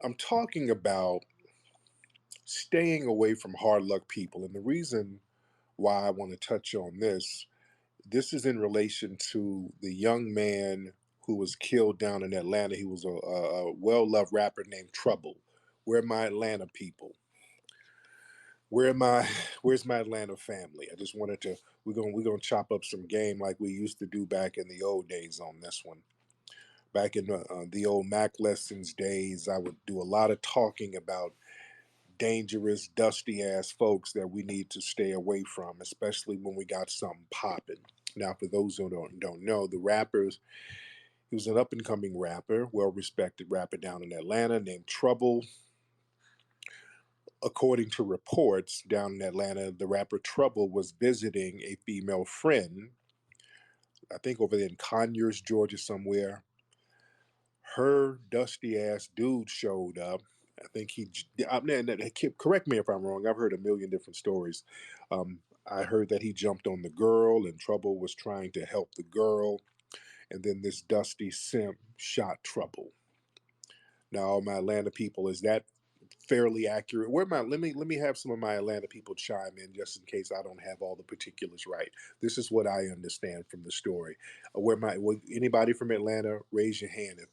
I'm talking about staying away from hard luck people. And the reason why I want to touch on this is in relation to the young man who was killed down in Atlanta. He was a well loved rapper named Trouble. Where are my Atlanta people? Where am I? Where's my Atlanta family? I just wanted to. We're gonna chop up some game like we used to do back in the old days on this one. Back in the old Mac lessons days, I would do a lot of talking about dangerous, dusty ass folks that we need to stay away from, especially when we got something popping. Now, for those who don't know, the rappers, he was an up and coming rapper, well respected rapper down in Atlanta named Trouble. According to reports down in Atlanta, the rapper Trouble was visiting a female friend, I think over there in Conyers, Georgia, somewhere. Her dusty ass dude showed up. I think correct me if I'm wrong. I've heard a million different stories. I heard that he jumped on the girl and Trouble was trying to help the girl. And then this dusty simp shot Trouble. Now, all my Atlanta people, is that fairly accurate? Let me have some of my Atlanta people chime in just in case I don't have all the particulars right. This is what I understand from the story. Anybody from Atlanta, raise your hand. If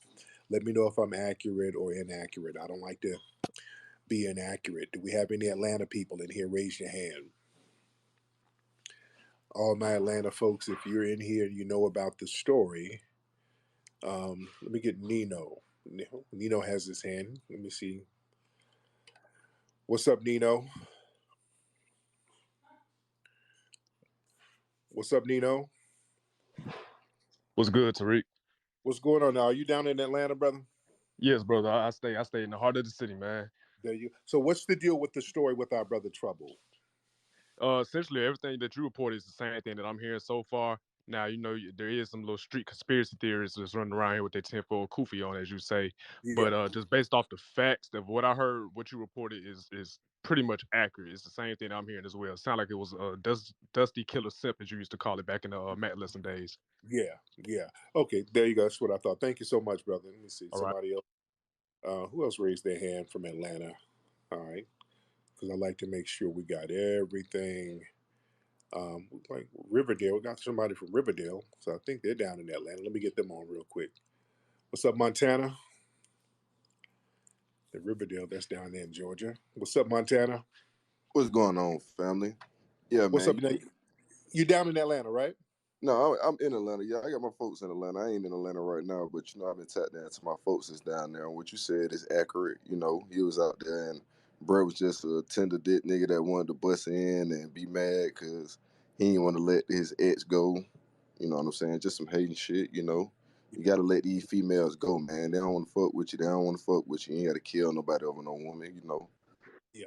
Let me know if I'm accurate or inaccurate. I don't like to be inaccurate. Do we have any Atlanta people in here? Raise your hand. All my Atlanta folks, if you're in here and you know about the story, let me get Nino. Nino has his hand. Let me see. What's up, Nino? What's up, Nino? What's good, Tariq? What's going on now? Are you down in Atlanta, brother? Yes, brother. I stay in the heart of the city, man. There you. So, what's the deal with the story with our brother Trouble? Essentially, everything that you reported is the same thing that I'm hearing so far. Now, there is some little street conspiracy theories that's running around here with their tenfold kufi on, as you say. Yeah, But just based off the facts of what I heard, what you reported is pretty much accurate. It's the same thing I'm hearing as well. It sounded like it was Dusty Killer Simp, as you used to call it back in the Matt lesson days. yeah, yeah. Okay, there you go. That's what I thought. Thank you so much, brother. Let me see. All right. Somebody else. Who else raised their hand from Atlanta? All right, because I like to make sure we got everything. Like Riverdale, we got somebody from Riverdale, so I think they're down in Atlanta. Let me get them on real quick. What's up, Montana? The Riverdale, that's down there in Georgia. What's up, Montana? What's going on, family? Yeah, What's man. up? You down in Atlanta, right? No, I'm in Atlanta. Yeah, I got my folks in Atlanta. I ain't in Atlanta right now, but I've been tapped down to my folks is down there. And what you said is accurate. He was out there, and bro was just a tender dick nigga that wanted to bust in and be mad because he didn't want to let his ex go. You know what I'm saying? Just some hating shit. You gotta let these females go, man. They don't want to fuck with you. They don't want to fuck with you. You ain't gotta kill nobody over no woman. Yeah,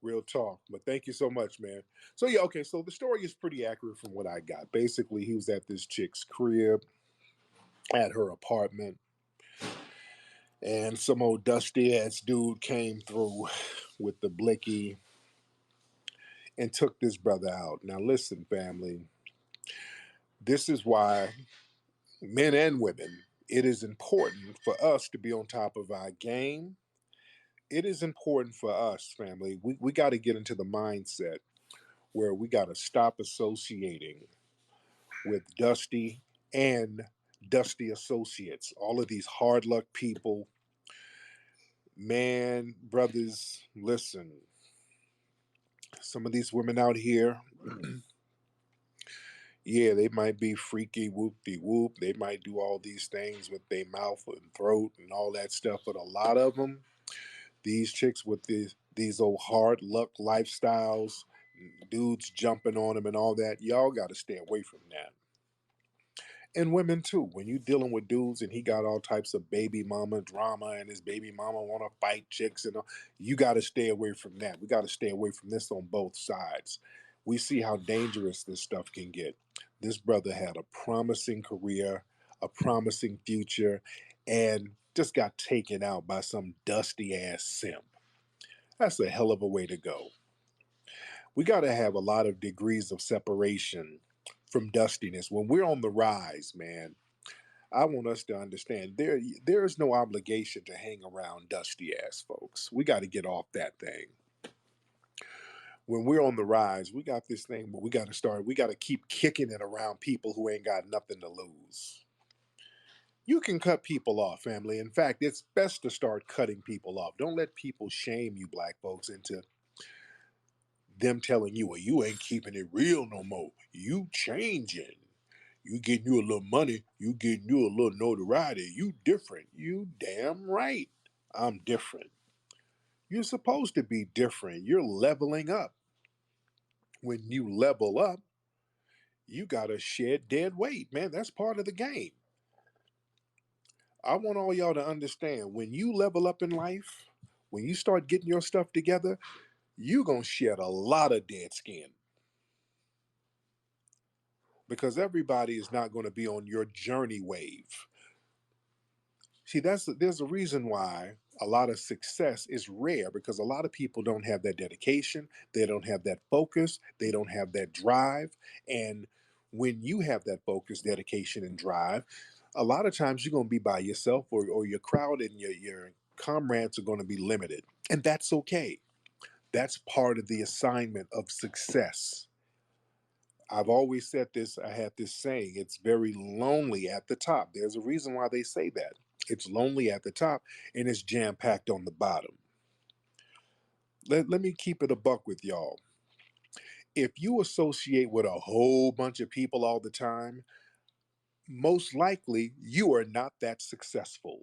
real talk. But thank you so much, man. So yeah, okay. So the story is pretty accurate from what I got. Basically, he was at this chick's crib, at her apartment, and some old dusty ass dude came through with the blicky and took this brother out. Now, listen, family. This is why men and women, it is important for us to be on top of our game. It is important for us, family. We got to get into the mindset where we got to stop associating with Dusty and Dusty associates. All of these hard luck people. Man, brothers, listen. Some of these women out here, yeah, they might be freaky whoop de whoop. They might do all these things with their mouth and throat and all that stuff. But a lot of them, these chicks with these old hard luck lifestyles, dudes jumping on them and all that, y'all got to stay away from that. And women too. When you dealing with dudes and he got all types of baby mama drama and his baby mama want to fight chicks and all, you got to stay away from that. We got to stay away from this on both sides. We see how dangerous this stuff can get. This brother had a promising career, a promising future, and just got taken out by some dusty ass simp. That's a hell of a way to go. We got to have a lot of degrees of separation from dustiness. When we're on the rise, man, I want us to understand there is no obligation to hang around dusty ass folks. We got to get off that thing. When we're on the rise, we got this thing, but we got to keep kicking it around people who ain't got nothing to lose. You can cut people off, family. In fact, it's best to start cutting people off. Don't let people shame you, black folks, into them telling you, well, you ain't keeping it real no more. You changing. You getting you a little money. You getting you a little notoriety. You different. You damn right. I'm different. You're supposed to be different. You're leveling up. When you level up, you got to shed dead weight, man. That's part of the game. I want all y'all to understand when you level up in life, when you start getting your stuff together, you going to shed a lot of dead skin because everybody is not going to be on your journey wave. See, there's a reason why a lot of success is rare because a lot of people don't have that dedication, they don't have that focus, they don't have that drive. And when you have that focus, dedication, and drive, a lot of times you're going to be by yourself or your crowd and your comrades are going to be limited. And that's okay. That's part of the assignment of success. I've always said this, I had this saying, it's very lonely at the top. There's a reason why they say that. It's lonely at the top and it's jam packed on the bottom. Let me keep it a buck with y'all. If you associate with a whole bunch of people all the time, most likely you are not that successful.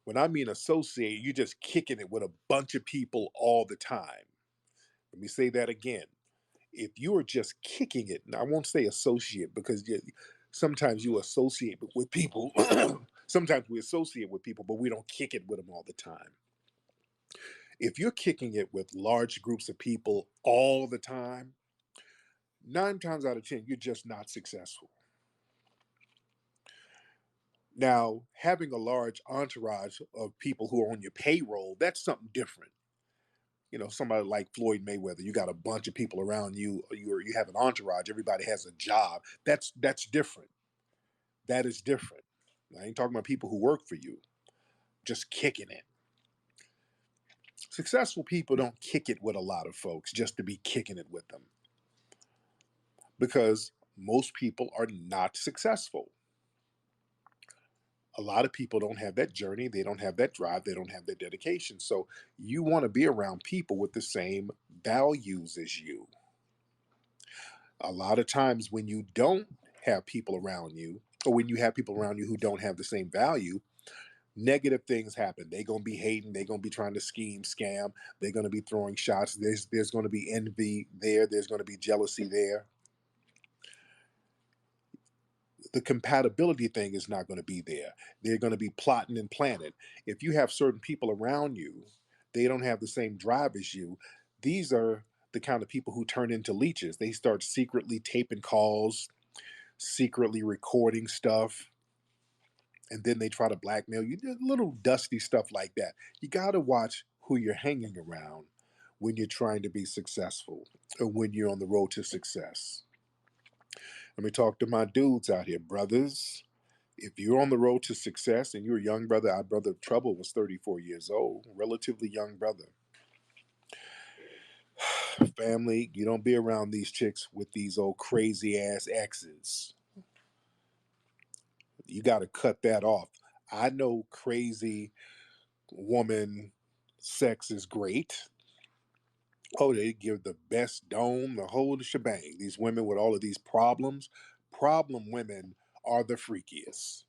When I mean associate, you're just kicking it with a bunch of people all the time. Let me say that again. If you are just kicking it, and I won't say associate because sometimes you associate with people. Sometimes we associate with people, but we don't kick it with them all the time. If you're kicking it with large groups of people all the time, 9 times out of 10, you're just not successful. Now, having a large entourage of people who are on your payroll, that's something different. Somebody like Floyd Mayweather, you got a bunch of people around you, you have an entourage, everybody has a job. That's different. That is different. I ain't talking about people who work for you, just kicking it. Successful people don't kick it with a lot of folks just to be kicking it with them because most people are not successful. A lot of people don't have that journey, they don't have that drive, they don't have that dedication. So you want to be around people with the same values as you. A lot of times when you don't have people around you, or when you have people around you who don't have the same value, negative things happen. They're gonna be hating. They're gonna be trying to scheme, scam. They're gonna be throwing shots. There's gonna be envy there. There's gonna be jealousy there. The compatibility thing is not going to be there. They're going to be plotting and planning. If you have certain people around you, they don't have the same drive as you. These are the kind of people who turn into leeches. They start secretly taping calls, secretly recording stuff, and then they try to blackmail you. Little dusty stuff like that. You got to watch who you're hanging around when you're trying to be successful or when you're on the road to success. Let me talk to my dudes out here, brothers. If you're on the road to success and you're a young brother, our brother Trouble was 34 years old, relatively young brother. Family, you don't be around these chicks with these old crazy ass exes. You got to cut that off. I know crazy woman sex is great. Oh, they give the best dome, the whole shebang. These women with all of these problems, problem women are the freakiest.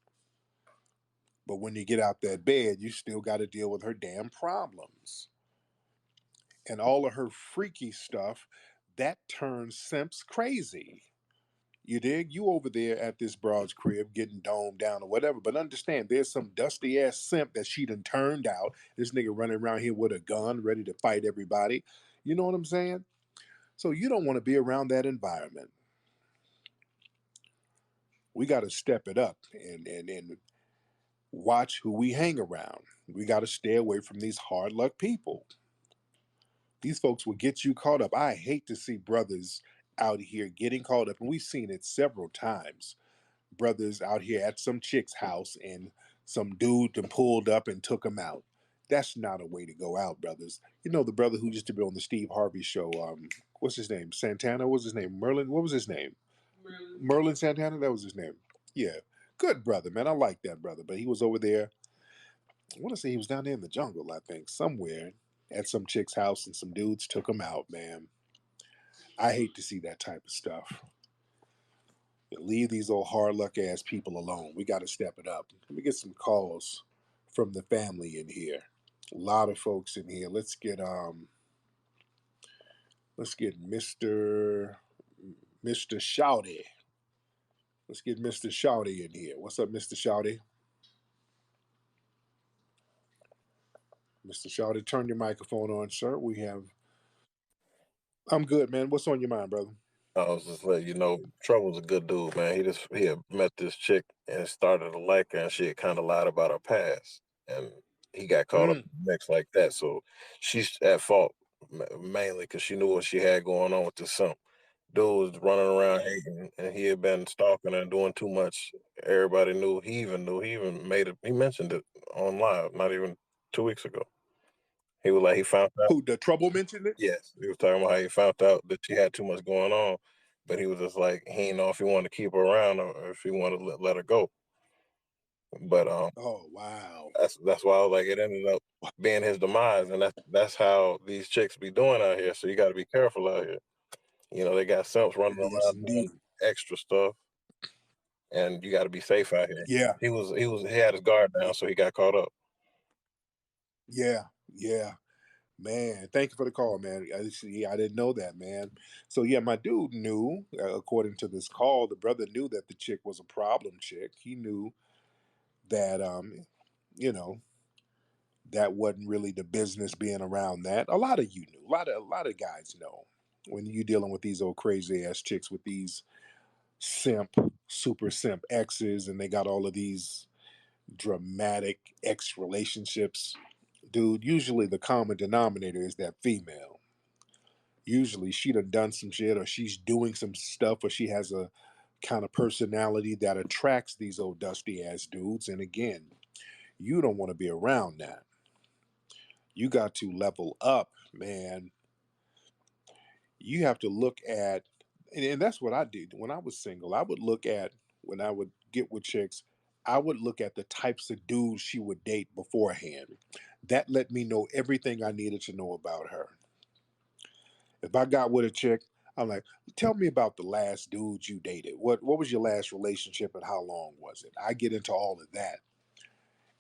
But when you get out that bed, you still got to deal with her damn problems. And all of her freaky stuff, that turns simps crazy. You dig? You over there at this broad's crib getting domed down or whatever. But understand, there's some dusty ass simp that she done turned out. This nigga running around here with a gun, ready to fight everybody. You know what I'm saying? So you don't want to be around that environment. We got to step it up and watch who we hang around. We got to stay away from these hard luck people. These folks will get you caught up. I hate to see brothers out here getting caught up, and we've seen it several times. brothers out here at some chick's house and some dude then pulled up and took him out. That's not a way to go out, brothers. You know the brother who used to be on the Steve Harvey show. What's his name? Santana. What's his name? Merlin. What was his name? Merlin Santana. That was his name. Yeah, good brother, man. I like that brother. But he was over there. I want to say he was down there in the jungle. I think somewhere at some chick's house, and some dudes took him out. Man, I hate to see that type of stuff. Leave these old hard luck ass people alone. We got to step it up. Let me get some calls from the family in here. A lot of folks in here. Let's get Mr. Shouty. Let's get Mr. Shouty in here. What's up, Mr. Shouty? Mr. Shouty, turn your microphone on, sir. I'm good, man. What's on your mind, brother? I was just letting you know, Trouble's a good dude, man. He had met this chick and started to like her, and she had kind of lied about her past, and he got caught up in the mix like that. So she's at fault mainly because she knew what she had going on with this simp. Dude was running around hating, and he had been stalking her and doing too much. Everybody knew. He even knew. He even made it. He mentioned it on live, not even 2 weeks ago. He was like, he found out. Who, the Trouble mentioned it? Yes, he was talking about how he found out that she had too much going on, but he was just like, he didn't know if he wanted to keep her around or if he wanted to let her go. But Oh, wow. that's why I was like, it ended up being his demise, and that's how these chicks be doing out here. So you got to be careful out here. You know, they got simps running Yes, around indeed. doing extra stuff, and you got to be safe out here. Yeah. He had his guard down, so he got caught up. Yeah. Yeah. Man, thank you for the call, man. I didn't know that, man. So yeah, my dude knew, according to this call, the brother knew that the chick was a problem chick. He knew that, you know, that wasn't really the business being around that. A lot of you knew. A lot of guys know when you're dealing with these old crazy ass chicks with these simp, super simp exes, and they got all of these dramatic ex relationships. Dude, usually the common denominator is that female. Usually she done some shit, or she's doing some stuff, or she has a kind of personality that attracts these old dusty ass dudes. And again, you don't want to be around that. You got to level up, man. You have to look at, and that's what I did when I was single. I would look at, when I would get with chicks, I would look at the types of dudes she would date beforehand. That let me know everything I needed to know about her. If I got with a chick, I'm like, tell me about the last dude you dated. What was your last relationship and how long was it? I get into all of that.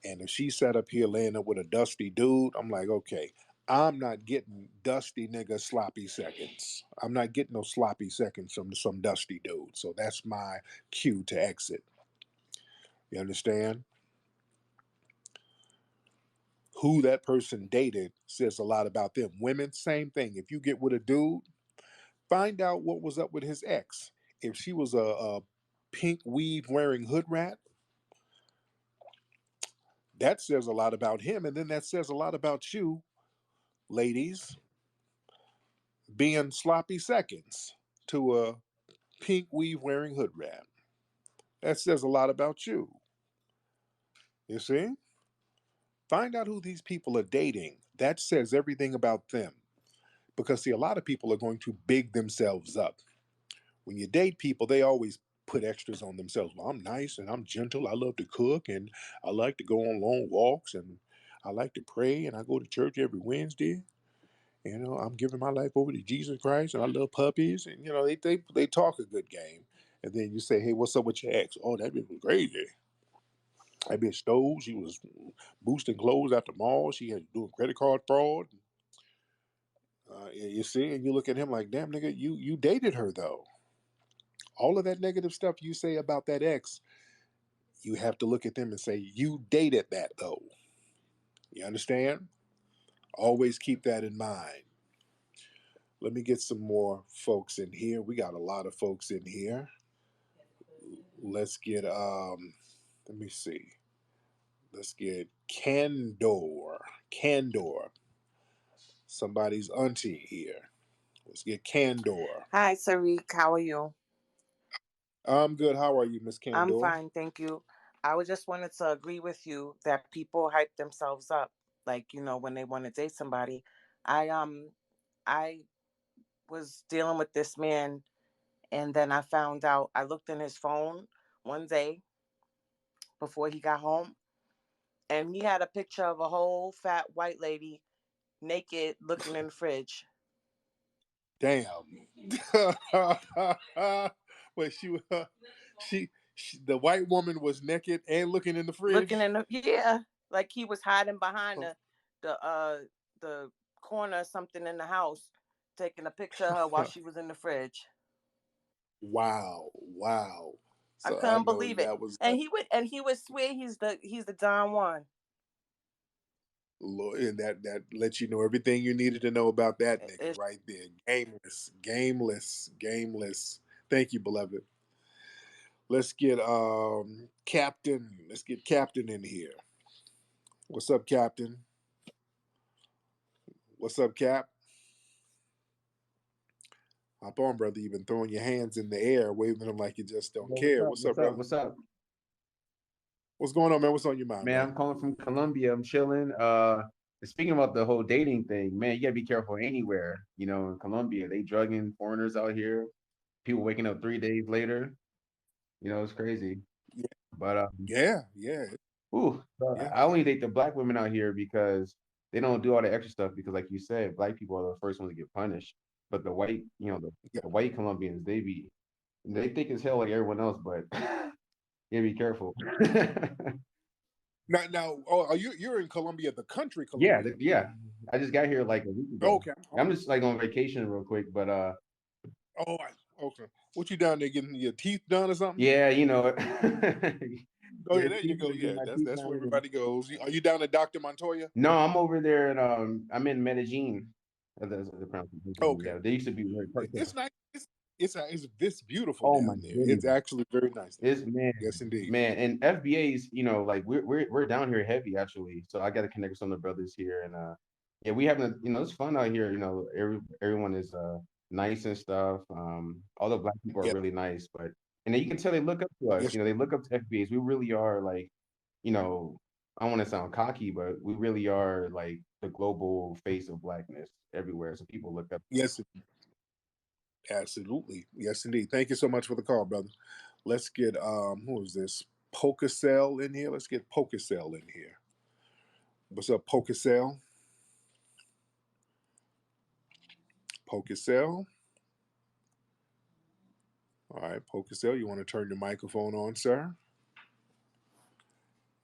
And if she sat up here laying up with a dusty dude, I'm like, okay, I'm not getting dusty nigga sloppy seconds. I'm not getting no sloppy seconds from some dusty dude. So that's my cue to exit. You understand? Who that person dated says a lot about them. Women, same thing. If you get with a dude, find out what was up with his ex. If she was a pink weave wearing hood rat, that says a lot about him. And then that says a lot about you, ladies, being sloppy seconds to a pink weave wearing hood rat. That says a lot about you. You see? Find out who these people are dating. That says everything about them. Because, see, a lot of people are going to big themselves up. When you date people, they always put extras on themselves. Well, I'm nice and I'm gentle. I love to cook and I like to go on long walks and I like to pray and I go to church every Wednesday. You know, I'm giving my life over to Jesus Christ and I love puppies. And, you know, they talk a good game. And then you say, hey, what's up with your ex? Oh, that bitch was crazy. That bitch stole. She was boosting clothes at the mall. She had doing credit card fraud. You see, and you look at him like, damn, nigga, you dated her, though. All of that negative stuff you say about that ex, you have to look at them and say, you dated that, though. You understand? Always keep that in mind. Let me get some more folks in here. We got a lot of folks in here. Let's get let me see. Let's get Candor. Candor. Somebody's auntie here. Let's get Candor. Hi, Tariq. How are you? I'm good. How are you, Miss I'm Candor? fine, thank you. I was just wanted to agree with you that people hype themselves up, like when they want to date somebody. I was dealing with this man, and then I found out. I looked in his phone one day before he got home, and he had a picture of a whole fat white lady naked looking in the fridge. Damn. Wait, the white woman was naked and looking in the Looking fridge. in the yeah, like he was hiding behind the corner or something in the house, taking a picture of her while she was in the fridge. Wow, wow. I So I couldn't know believe it. that was And he would swear he's the Don Juan. and that lets you know everything you needed to know about that nigga It's right there. Gameless, gameless, gameless. Thank you, beloved. Let's get Captain. Let's get Captain in here. What's up, Captain? What's up, Cap? Hop on, brother. You've been throwing your hands in the air, waving them like you just don't Well, what's care. up? What's up, What's up? brother? What's up? What's going on, man? What's on your mind, Man, brother? I'm calling from Colombia. I'm chilling. Speaking about the whole dating thing, man, you gotta be careful anywhere. In Colombia, they drugging foreigners out here. People waking up 3 days later. It's crazy. Yeah, But yeah, yeah, yeah. I only date the black women out here because they don't do all the extra stuff. Because, like you said, black people are the first ones to get punished. But the white, Yeah. the white Colombians, they think it's hell like everyone else. But you gotta be careful. Now, oh, you're in Colombia, the country Yeah, Colombia? yeah. I just got here like a week Oh, ago. okay, I'm okay. just like on vacation real quick, but Okay. What you down there getting your teeth done or something? yeah, Oh yeah, yeah, there you teeth, go. get Yeah, my that's teeth that's where done. And, everybody goes. Are you down at Dr. Montoya? no, I'm over there, and I'm in Medellin. That's the Oh, pronunciation. okay. Yeah, they used to be very It's cartel. nice. It's this beautiful Oh my down there. goodness. It's actually very nice down It's there. Yes, indeed. man, and FBA's, like we're down here heavy actually. So I got to connect with some of the brothers here, and yeah, we having it's fun out here. Everyone is nice and stuff. All the black people are Yeah. really nice, but and then you can tell they look up to us. Yes. They look up to FBA's. We really are like, you know, I don't want to sound cocky, but we really are like the global face of blackness everywhere. So people look up. Yes. Absolutely. Yes, indeed. Thank you so much for the call, brother. Let's get who is this? Pocacell in here. Let's get Pocacell in here. What's up, Pocacell? Pocacell. All right, Pocacell, you want to turn your microphone on, sir?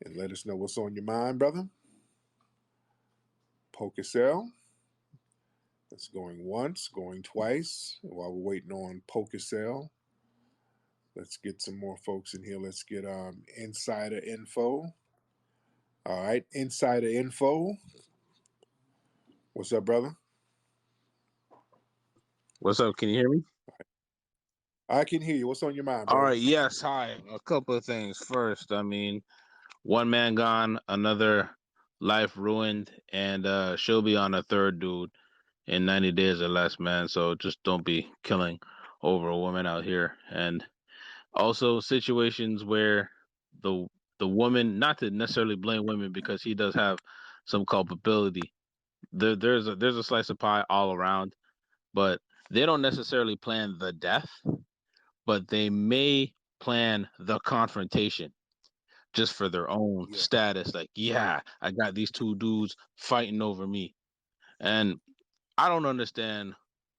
And let us know what's on your mind, brother. Pocacell. That's going once, going twice. While we're waiting on Pocacell, let's get some more folks in here. Let's get insider info. All right, insider info. What's up, brother? What's up? Can you hear me? I can hear you. What's on your mind, All brother? right. Yes. Hi. A couple of things. First, I mean, one man gone, another life ruined, and she'll be on a third dude in 90 days or less, man. So just don't be killing over a woman out here. And also situations where the the woman, not to necessarily blame women because he does have some culpability. There's a slice of pie all around, but they don't necessarily plan the death, but they may plan the confrontation just for their own Yeah. status. Like, yeah, I got these two dudes fighting over me. And I don't understand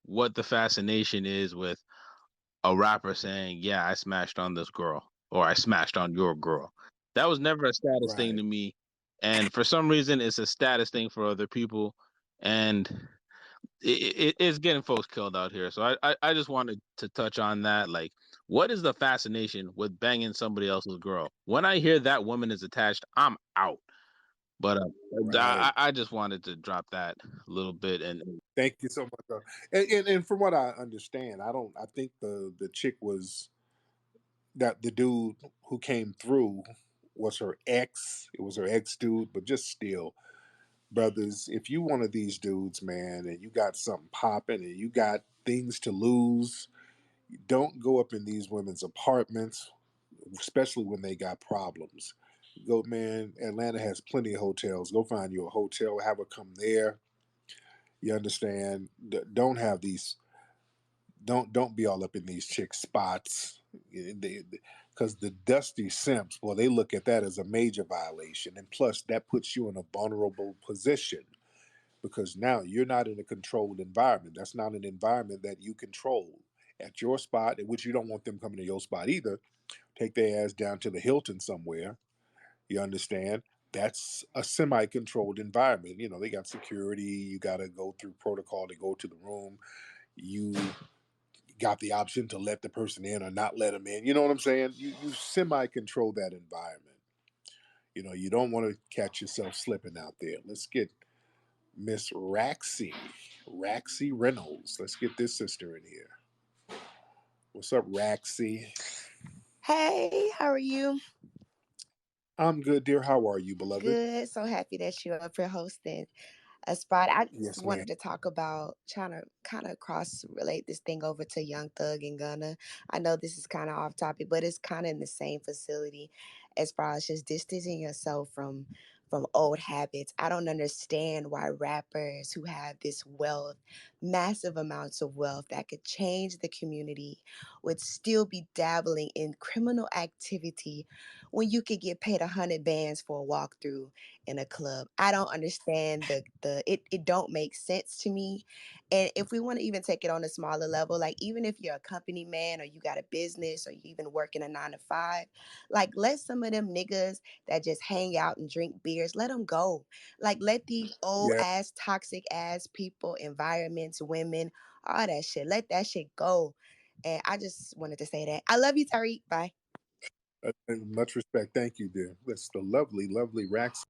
what the fascination is with a rapper saying, yeah, I smashed on this girl or I smashed on your girl. That was never a status thing Right. to me. And for some reason, it's a status thing for other people. And it's getting folks killed out here. So I just wanted to touch on that. Like, what is the fascination with banging somebody else's girl? When I hear that woman is attached, I'm out. But Right. I just wanted to drop that a little bit. And Thank you so much. And from what I understand, I think the chick was that the dude who came through was her ex. It was her ex dude, but just still, brothers, if you one of these dudes, man, and you got something popping and you got things to lose, Don't go up in these women's apartments, especially when they got problems. Go, man. Atlanta has plenty of hotels. Go find you a hotel. Have her come there. You understand? Don't have these. Don't be all up in these chick spots. Because the dusty simps, well, they look at that as a major violation, and plus that puts you in a vulnerable position because now you're not in a controlled environment. That's not an environment that you control at your spot, in which you don't want them coming to your spot either. Take their ass down to the Hilton somewhere. You understand? That's a semi-controlled environment. You know, they got security. You got to go through protocol to go to the room. You got the option to let the person in or not let them in. You know what I'm saying? You semi-control that environment. You know, you don't want to catch yourself slipping out there. Let's get Miss Raxy Reynolds. Let's get this sister in here. What's up, Raxy? Hey, how are you? I'm good, dear. How are you, beloved? Good. So happy that you're up here hosting a spot. I just Yes, ma'am. wanted to talk about trying to kind of cross relate this thing over to Young Thug and Gunna. I know this is kind of off topic, but it's kind of in the same facility as far as just distancing yourself from old habits. I don't understand why rappers who have this wealth, massive amounts of wealth that could change the community, would still be dabbling in criminal activity when you could get paid 100 bands for a walkthrough in a club. I don't understand it don't make sense to me. And if we want to even take it on a smaller level, like even if you're a company man or you got a business or you even work in a 9 to 5, like let some of them niggas that just hang out and drink beers, let them go. Like let these old Yeah, ass toxic ass people, environments, women, all that shit, let that shit go. And I just wanted to say that. I love you, Tariq. Bye. much respect. Thank you, dear. That's the lovely, lovely Raxy.